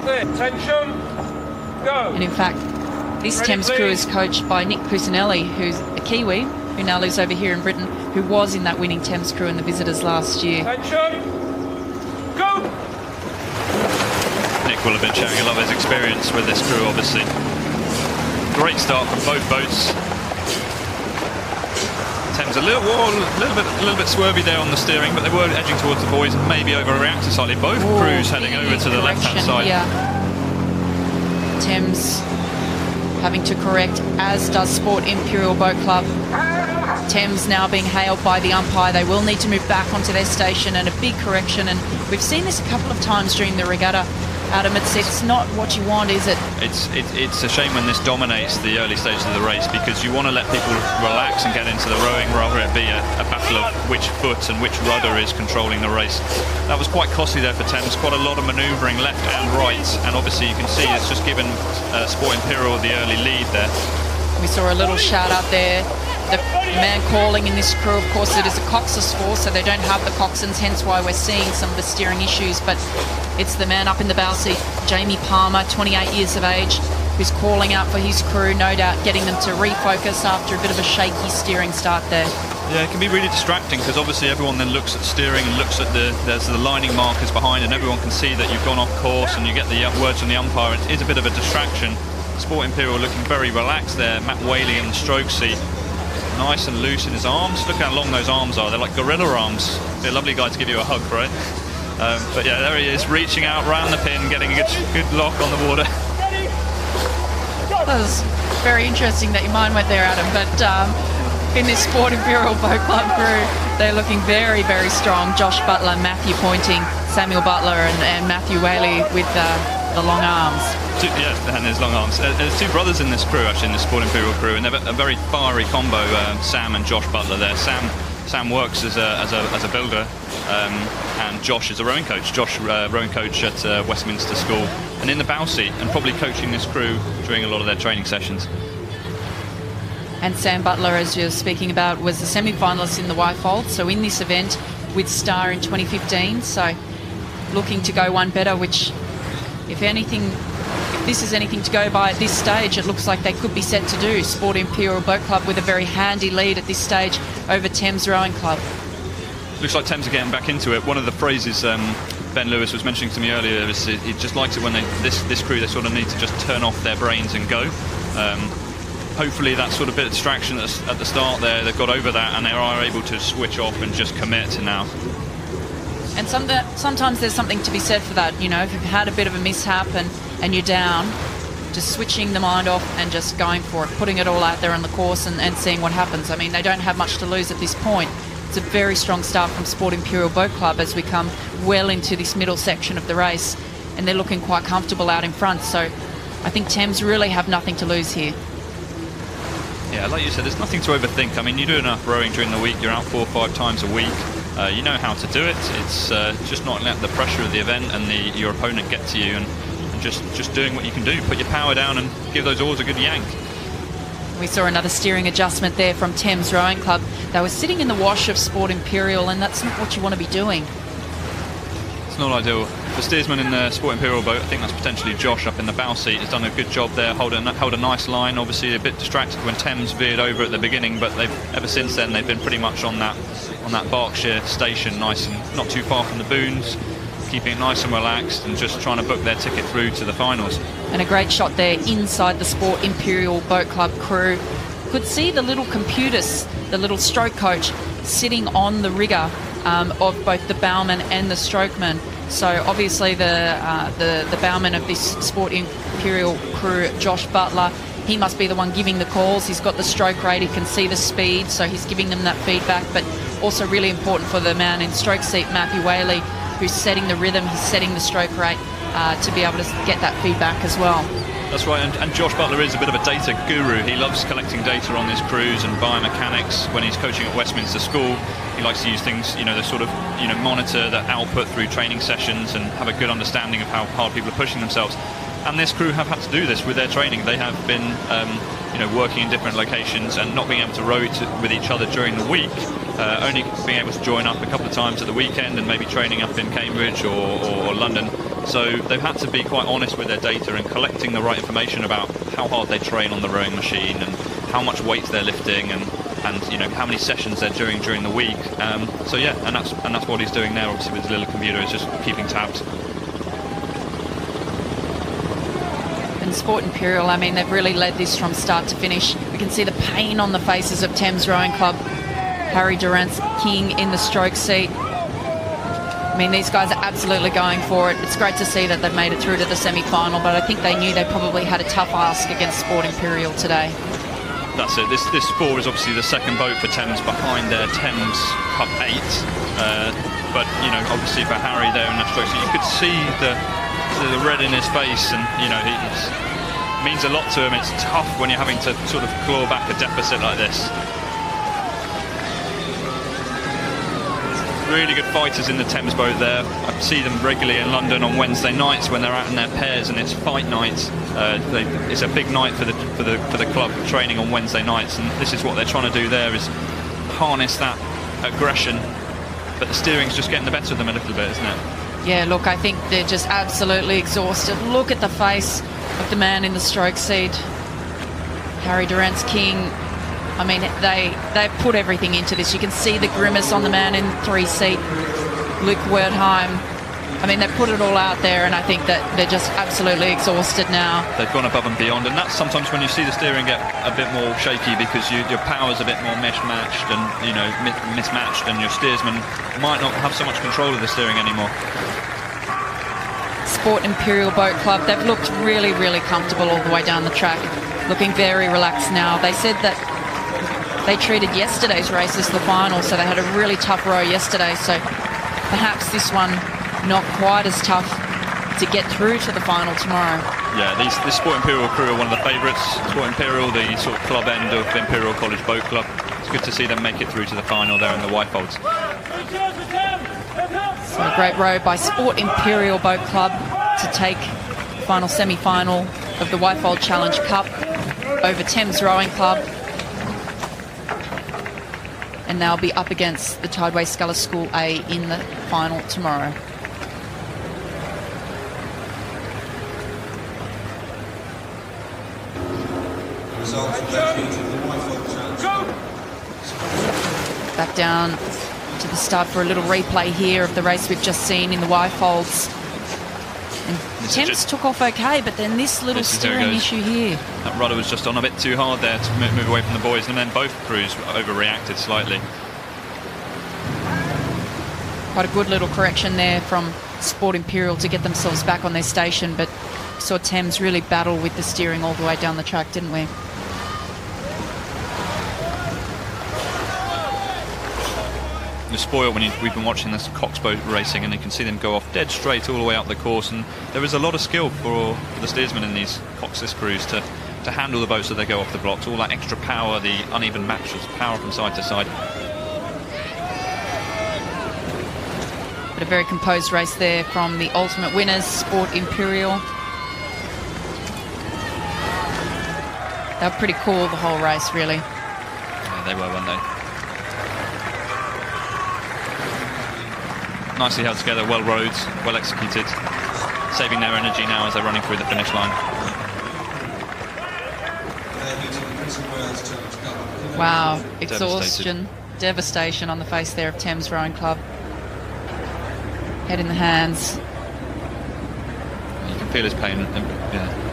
Attention, go. And in fact, this Thames crew is coached by Nick Pusinelli, who's a Kiwi, who now lives over here in Britain, who was in that winning Thames crew in the visitors last year. Attention, go. Nick will have been sharing a lot of his experience with this crew, obviously. Great start from both boats. Thames a little bit swervy there on the steering, but they were edging towards the buoys and maybe overreacted slightly. Both crews heading over to the left-hand side. Yeah. Thames having to correct, as does Sport Imperial Boat Club. Thames now being hailed by the umpire. They will need to move back onto their station, and a big correction. And we've seen this a couple of times during the regatta. Adam, it's not what you want, is it? It's a shame when this dominates the early stages of the race, because you want to let people relax and get into the rowing rather it be a battle of which foot and which rudder is controlling the race. That was quite costly there for Thames, quite a lot of manoeuvring left and right, and obviously you can see it's just given Sport Imperial the early lead there. We saw a little shout out there. The man calling in this crew, of course, it is a coxswain force, so they don't have the coxswains, hence why we're seeing some of the steering issues. But it's the man up in the bow seat, Jamie Palmer, 28 years of age, who's calling out for his crew, no doubt getting them to refocus after a bit of a shaky steering start there. Yeah, it can be really distracting, because obviously everyone then looks at steering and looks at there's the lining markers behind, and everyone can see that you've gone off course, and you get the words from the umpire. It is a bit of a distraction. Sport Imperial looking very relaxed there. Matt Whaley in the stroke seat, nice and loose in his arms. Look how long those arms are. They're like gorilla arms. They're a lovely guy to give you a hug, right? But yeah, there he is, reaching out round the pin, getting a good lock on the water. That was very interesting that your mind went there, Adam. But in this Sport Imperial Boat Club crew, they're looking very, very strong. Josh Butler, Matthew Pointing, Samuel Butler and Matthew Whaley with the long arms. And there's long arms. There's two brothers in this crew, actually, in the Sport Imperial crew, and they're a very fiery combo, Sam and Josh Butler there. Sam works as a builder, and Josh is a rowing coach. Josh, rowing coach at Westminster School, and in the bow seat, and probably coaching this crew during a lot of their training sessions. And Sam Butler, as you're speaking about, was the semi-finalist in the Wyfold, so in this event with Star in 2015, so looking to go one better, which, if this is anything to go by at this stage, it looks like they could be set to do. Sport Imperial Boat Club with a very handy lead at this stage over Thames Rowing Club. Looks like Thames are getting back into it. One of the phrases Ben Lewis was mentioning to me earlier is he just likes it when this crew, they sort of need to just turn off their brains and go. Hopefully that sort of bit of distraction at the start there, they've got over that and they are able to switch off and just commit now. And sometimes there's something to be said for that. You know, if you've had a bit of a mishap and you're down, just switching the mind off and just going for it, putting it all out there on the course and seeing what happens. I mean, they don't have much to lose at this point. It's a very strong start from Sport Imperial Boat Club as we come well into this middle section of the race, and they're looking quite comfortable out in front. So I think Thames really have nothing to lose here. Yeah, like you said, there's nothing to overthink. I mean, you do enough rowing during the week, you're out 4 or 5 times a week. You know how to do it. It's just not let the pressure of the event and your opponent get to you, and just doing what you can do. Put your power down and give those oars a good yank. We saw another steering adjustment there from Thames Rowing Club. They were sitting in the wash of Sport Imperial, and that's not what you want to be doing. It's not ideal. The steersman in the Sport Imperial boat, I think that's potentially Josh up in the bow seat, has done a good job there, held a nice line. Obviously a bit distracted when Thames veered over at the beginning, but ever since then they've been pretty much on that Berkshire station, nice and not too far from the boons, keeping it nice and relaxed and just trying to book their ticket through to the finals. And a great shot there inside the Sport Imperial Boat Club crew. Could see the little computers, the little stroke coach, sitting on the rigger of both the bowman and the strokeman. So obviously the bowman of this Sport Imperial crew, Josh Butler, he must be the one giving the calls. He's got the stroke rate, he can see the speed, so he's giving them that feedback. But also really important for the man in stroke seat, Matthew Whaley, who's setting the rhythm, he's setting the stroke rate to be able to get that feedback as well. That's right, and Josh Butler is a bit of a data guru. He loves collecting data on his crews and biomechanics. When he's coaching at Westminster School, he likes to use things, you know, sort of, you know, monitor the output through training sessions and have a good understanding of how hard people are pushing themselves. And this crew have had to do this with their training. They have been, you know, working in different locations and not being able to row with each other during the week, only being able to join up a couple of times at the weekend and maybe training up in Cambridge or London. So they've had to be quite honest with their data and collecting the right information about how hard they train on the rowing machine and how much weight they're lifting and you know how many sessions they're doing during the week. So yeah, and that's what he's doing there. Obviously with his little computer, is just keeping tabs. And Sport Imperial, I mean, they've really led this from start to finish. We can see the pain on the faces of Thames Rowing Club. Harry Durant's king in the stroke seat. I mean, these guys are absolutely going for it. It's great to see that they've made it through to the semi-final, but I think they knew they probably had a tough ask against Sport Imperial today. That's it. This four is obviously the second boat for Thames behind their Thames Cup 8. But, you know, obviously for Harry there in that stroke seat, you could see the red in his face, and, you know, it means a lot to him. It's tough when you're having to sort of claw back a deficit like this. Really good fighters in the Thames boat there. I see them regularly in London on Wednesday nights when they're out in their pairs and it's fight night. It's a big night for the club training on Wednesday nights, and this is what they're trying to do there, is harness that aggression. But the steering's just getting the better of them a little bit, isn't it? Yeah, look, I think they're just absolutely exhausted. Look at the face of the man in the stroke seat. Harry Durant's king. I mean, they put everything into this. You can see the grimace on the man in 3-seat, Luke Wertheim. I mean, they've put it all out there, and I think that they're just absolutely exhausted now. They've gone above and beyond, and that's sometimes when you see the steering get a bit more shaky because your power's a bit more mismatched and, you know, mismatched, and your steersman might not have so much control of the steering anymore. Sport Imperial Boat Club, they've looked really, really comfortable all the way down the track, looking very relaxed now. They said that they treated yesterday's race as the final, so they had a really tough row yesterday, so perhaps this one not quite as tough to get through to the final tomorrow. Yeah, this Sport Imperial crew are one of the favourites. Sport Imperial, the sort of club end of Imperial College Boat Club. It's good to see them make it through to the final there in the Wyfolds. So a great row by Sport Imperial Boat Club to take the final semi-final of the Wyfold Challenge Cup over Thames Rowing Club. And they'll be up against the Tideway Sculler School A in the final tomorrow. Back down to the start for a little replay here of the race we've just seen in the Wyfolds. And Thames took off okay, but then this little steering issue here. That rudder was just on a bit too hard there to move away from the boys, and then both crews overreacted slightly. Quite a good little correction there from Sport Imperial to get themselves back on their station, but saw Thames really battle with the steering all the way down the track, didn't we? You're spoiled when we've been watching this Cox boat racing, and you can see them go off dead straight all the way up the course, and there is a lot of skill for the steersmen in these Cox's crews to handle the boats so they go off the blocks. All that extra power, the uneven matches, power from side to side. But a very composed race there from the ultimate winners, Sport Imperial. They were pretty cool the whole race, really. Yeah, they were, weren't they? Nicely held together, well rowed, well executed, saving their energy now as they're running through the finish line. Wow, exhaustion, devastation on the face there of Thames Rowing Club. Head in the hands. You can feel his pain. Yeah.